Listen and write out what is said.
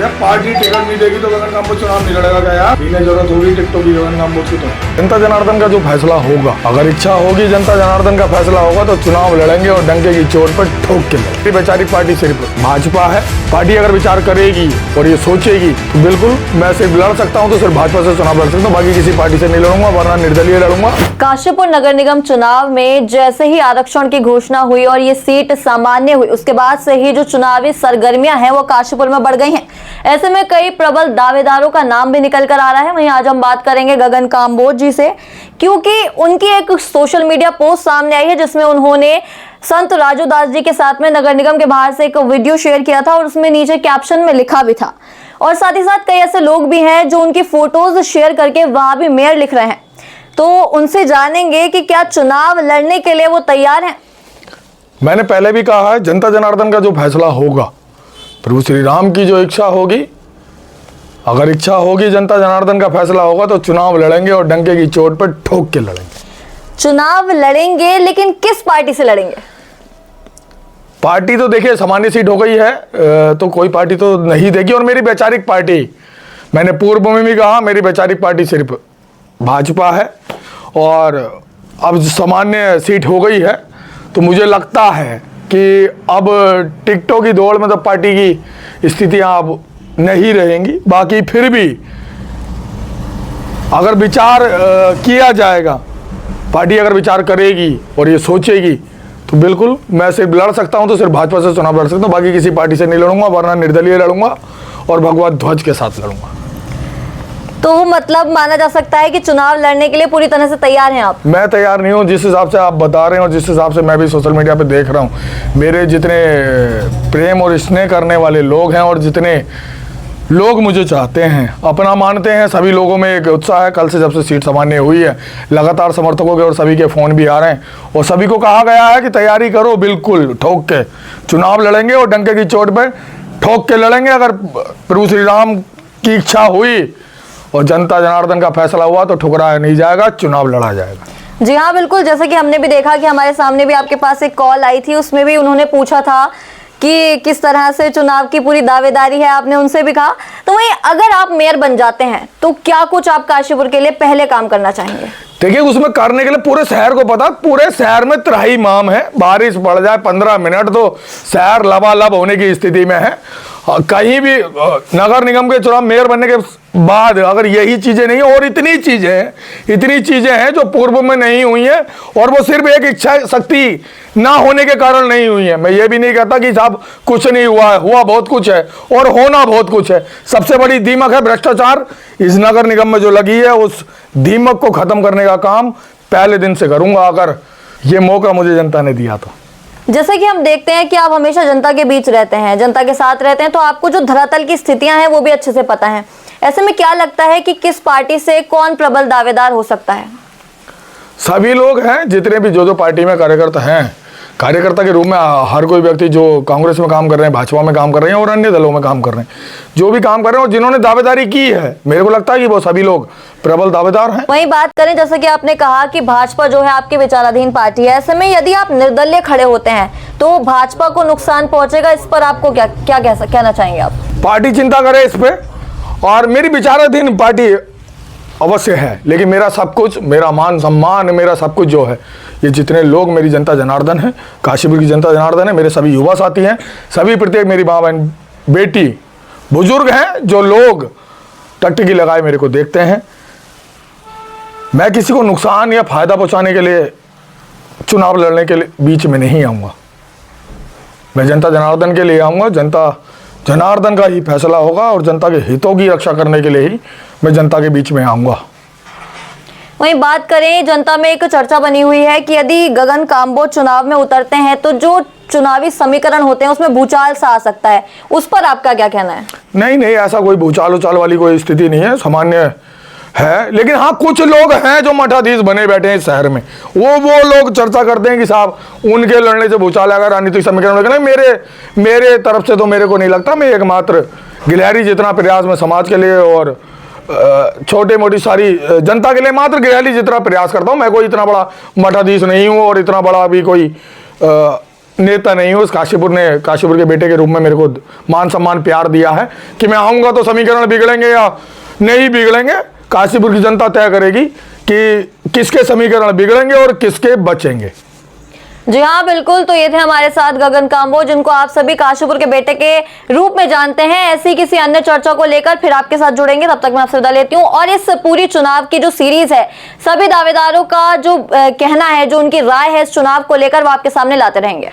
क्या party ticket नहीं देगी तो गगन काम्बोज चुनाव नहीं लड़ेगा क्या यार? इन्हें जरूरत होगी टिकटों की गगन काम्बोज की। तो जनता जनार्दन का जो फैसला होगा, अगर इच्छा होगी जनता जनार्दन का फैसला होगा तो चुनाव लड़ेंगे और डंके की चोट पर ठोक के लड़ेंगे। वैचारिक पार्टी सिर्फ भाजपा है। पार्टी अगर विचार करेगी और ये सोचेगी तो बिल्कुल मैं सिर्फ लड़ सकता हूँ तो सिर्फ भाजपा से चुनाव लड़ सकता हूँ, बाकी किसी पार्टी से नहीं लड़ूंगा, वरना निर्दलीय लड़ूंगा। काशीपुर नगर निगम चुनाव में जैसे ही आरक्षण की घोषणा हुई और ये सीट सामान्य हुई, उसके बाद से ही जो चुनावी सरगर्मियां हैं वो काशीपुर में बढ़ गई हैं। ऐसे में कई प्रबल दावेदारों का नाम भी निकल कर आ रहा है। वहीं आज हम बात करेंगे गगन काम्बोज जी से, क्योंकि उनकी एक सोशल मीडिया पोस्ट सामने आई है जिसमें उन्होंने संत राजू दास जी के साथ में नगर निगम के बाहर से एक वीडियो शेयर किया था और उसमें नीचे कैप्शन में लिखा भी था। और साथ ही साथ कई ऐसे लोग भी हैं जो उनकी फोटोज शेयर करके वहां भी मेयर लिख रहे हैं। तो उनसे जानेंगे कि क्या चुनाव लड़ने के लिए वो तैयार हैं। मैंने पहले भी कहा है, जनता जनार्दन का जो फैसला होगा, प्रभु श्री राम की जो इच्छा होगी, अगर इच्छा होगी जनता जनार्दन का फैसला होगा तो चुनाव लड़ेंगे और डंके की चोट पर ठोक के लड़ेंगे। चुनाव लड़ेंगे, लेकिन किस पार्टी से लड़ेंगे? पार्टी तो देखिए सामान्य सीट हो गई है तो कोई पार्टी तो नहीं देगी। और मेरी वैचारिक पार्टी, मैंने पूर्व में भी कहा, मेरी वैचारिक पार्टी सिर्फ भाजपा है। और अब सामान्य सीट हो गई है तो मुझे लगता है कि अब टिकटों की दौड़ में तो पार्टी की स्थितियां अब नहीं रहेंगी। बाकी फिर भी अगर विचार किया जाएगा, पार्टी अगर विचार करेगी और ये सोचेगी तो बिल्कुल मैं सिर्फ लड़ सकता हूं तो सिर्फ भाजपा से चुनाव लड़ सकता हूं, बाकी किसी पार्टी से नहीं लड़ूंगा, वरना निर्दलीय लड़ूंगा और भगवा ध्वज के साथ लड़ूंगा। तो मतलब माना जा सकता है कि चुनाव लड़ने के लिए पूरी तरह से तैयार हैं आप? मैं तैयार नहीं हूं। जिस हिसाब से आप बता रहे हैं और जिस हिसाब से मैं भी सोशल मीडिया पे देख रहा हूं, मेरे जितने प्रेम और स्नेह करने वाले लोग हैं और जितने लोग मुझे चाहते हैं, अपना मानते हैं, सभी लोगों में एक उत्साह है। कल से जब से सीट सामान्य हुई है, लगातार समर्थकों के और सभी के फ़ोन भी आ रहे हैं और सभी को कहा गया है कि तैयारी करो, बिल्कुल ठोक के चुनाव लड़ेंगे और डंके की चोट पर ठोक के लड़ेंगे। अगर प्रभु श्री राम की इच्छा हुई और जनता जनार्दन का फैसला हुआ तो ठुकराया नहीं जाएगा, चुनाव लड़ा जाएगा। जी हाँ, बिल्कुल। जैसे कि हमने भी देखा कि हमारे सामने भी आपके पास एक कॉल आई थी, उसमें भी उन्होंने पूछा था कि किस तरह से चुनाव की पूरी दावेदारी है, आपने उनसे भी कहा। तो वहीं अगर आप मेयर बन जाते हैं तो क्या कुछ आप काशीपुर के लिए पहले काम करना चाहेंगे? देखिए, उसमें करने के लिए पूरे शहर को पता, पूरे शहर में त्राही माम है। बारिश पड़ जाए 15 मिनट तो शहर लबालब होने की स्थिति में है। कहीं भी नगर निगम के चुनाव मेयर बनने के बाद अगर यही चीजें नहीं और इतनी चीजें हैं जो पूर्व में नहीं हुई हैं और वो सिर्फ एक इच्छा शक्ति ना होने के कारण नहीं हुई है। मैं ये भी नहीं कहता कि साहब कुछ नहीं हुआ है, हुआ बहुत कुछ है और होना बहुत कुछ है। सबसे बड़ी दीमक है भ्रष्टाचार। इस नगर निगम में जो लगी है उस दीमक को खत्म करने का काम पहले दिन से करूंगा, अगर ये मौका मुझे जनता ने दिया तो। जैसे कि हम देखते हैं कि आप हमेशा जनता के बीच रहते हैं, जनता के साथ रहते हैं, तो आपको जो धरातल की स्थितियां हैं वो भी अच्छे से पता है। ऐसे में क्या लगता है कि किस पार्टी से कौन प्रबल दावेदार हो सकता है? सभी लोग हैं, जितने भी जो पार्टी में कार्यकर्ता हैं, कार्यकर्ता के रूप में हर कोई व्यक्ति जो कांग्रेस में काम कर रहे हैं, भाजपा में काम कर रहे हैं और अन्य दलों में काम कर रहे हैं, जो भी काम कर रहे हैं और जिन्होंने दावेदारी की है, मेरे को लगता है कि वो सभी लोग प्रबल दावेदार हैं। वहीं बात करें, जैसा कि आपने कहा कि भाजपा जो है आपकी विचाराधीन पार्टी है, ऐसे में यदि आप निर्दलीय खड़े होते हैं तो भाजपा को नुकसान पहुंचेगा। इस पर आपको क्या कहना चाहेंगे आप? पार्टी चिंता करे इस पे, और मेरी विचाराधीन पार्टी अवश्य है, लेकिन मेरा सब कुछ, मेरा मान सम्मान, मेरा सब कुछ जो है, ये जितने लोग मेरी जनता जनार्दन है, काशीपुर की जनता जनार्दन है, मेरे सभी युवा साथी हैं, सभी प्रत्येक मेरी माँ बहन बेटी बुजुर्ग हैं, जो लोग टकटकी लगाए मेरे को देखते हैं। मैं किसी को नुकसान या फायदा पहुंचाने के लिए चुनाव लड़ने के लिए बीच में नहीं आऊँगा। मैं जनता जनार्दन के लिए आऊँगा, जनता जनार्दन का ही फैसला होगा और जनता के हितों की रक्षा करने के लिए ही मैं जनता के बीच में आऊँगा। वहीं बात करें, जनता में एक चर्चा बनी हुई है कि यदि गगन काम्बोज चुनाव में उतरते हैं तो जो चुनावी समीकरण होते हैं उसमें भूचाल सा आ सकता है। उस पर आपका क्या कहना है? नहीं, ऐसा कोई भूचाल उचाल वाली कोई स्थिति नहीं है, सामान्य है। लेकिन हाँ, कुछ लोग हैं जो मठाधीश बने बैठे हैं इस शहर में, वो लोग चर्चा करते हैं कि साहब उनके लड़ने से भूचाल आएगा, राजनीतिक समीकरण वगैरह। मेरे तरफ से तो मेरे को नहीं लगता। मैं एकमात्र गिलहरी जितना प्रयास मैं समाज के लिए और छोटे मोटी सारी जनता के लिए मात्र गिलहरी जितना प्रयास करता हूँ। मैं कोई इतना बड़ा मठाधीश नहीं हूँ और इतना बड़ा भी कोई नेता नहीं हूँ। काशीपुर ने काशीपुर के बेटे के रूप में मेरे को मान सम्मान प्यार दिया है कि मैं आऊँगा तो समीकरण बिगड़ेंगे या नहीं बिगड़ेंगे, काशीपुर की जनता तय करेगी कि किसके समीकरण बिगड़ेंगे और किसके बचेंगे। जी हाँ, बिल्कुल। तो ये थे हमारे साथ गगन कांबोज, जिनको आप सभी काशीपुर के बेटे के रूप में जानते हैं। ऐसी किसी अन्य चर्चा को लेकर फिर आपके साथ जुड़ेंगे, तब तक मैं आपसे विदा लेती हूँ। और इस पूरी चुनाव की जो सीरीज है, सभी दावेदारों का जो कहना है, जो उनकी राय है इस चुनाव को लेकर, वो आपके सामने लाते रहेंगे।